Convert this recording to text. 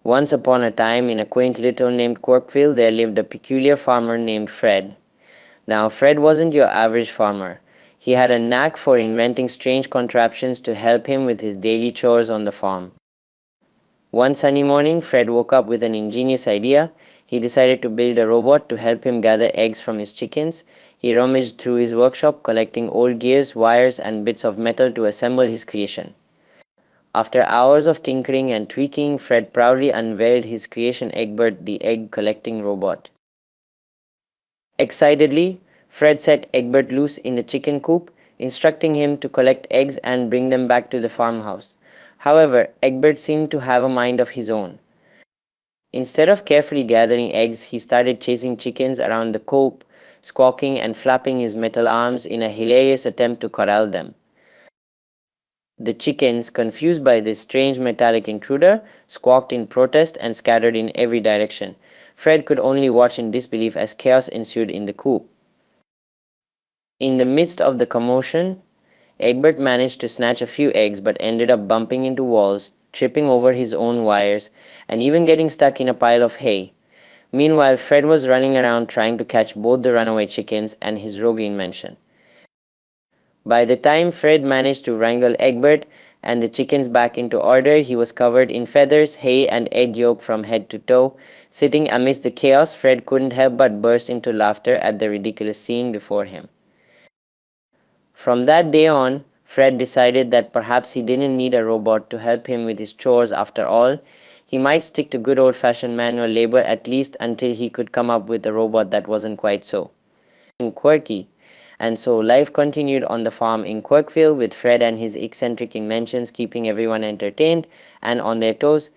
Once upon a time, in a quaint little named Quirkville, there lived a peculiar farmer named Fred. Now, Fred wasn't your average farmer. He had a knack for inventing strange contraptions to help him with his daily chores on the farm. One sunny morning, Fred woke up with an ingenious idea. He decided to build a robot to help him gather eggs from his chickens. He rummaged through his workshop, collecting old gears, wires, and bits of metal to assemble his creation. After hours of tinkering and tweaking, Fred proudly unveiled his creation Egbert, the egg collecting robot. Excitedly, Fred set Egbert loose in the chicken coop, instructing him to collect eggs and bring them back to the farmhouse. However, Egbert seemed to have a mind of his own. Instead of carefully gathering eggs, he started chasing chickens around the coop, squawking and flapping his metal arms in a hilarious attempt to corral them. The chickens, confused by this strange metallic intruder, squawked in protest and scattered in every direction. Fred could only watch in disbelief as chaos ensued in the coop. In the midst of the commotion, Egbert managed to snatch a few eggs but ended up bumping into walls, tripping over his own wires, and even getting stuck in a pile of hay. Meanwhile, Fred was running around trying to catch both the runaway chickens and his rogue invention. By the time Fred managed to wrangle Egbert and the chickens back into order, he was covered in feathers, hay, and egg yolk from head to toe. Sitting amidst the chaos, Fred couldn't help but burst into laughter at the ridiculous scene before him. From that day on, Fred decided that perhaps he didn't need a robot to help him with his chores after all. He might stick to good old-fashioned manual labor at least until he could come up with a robot that wasn't quite so quirky. And so life continued on the farm in Quirkville with Fred and his eccentric inventions keeping everyone entertained and on their toes.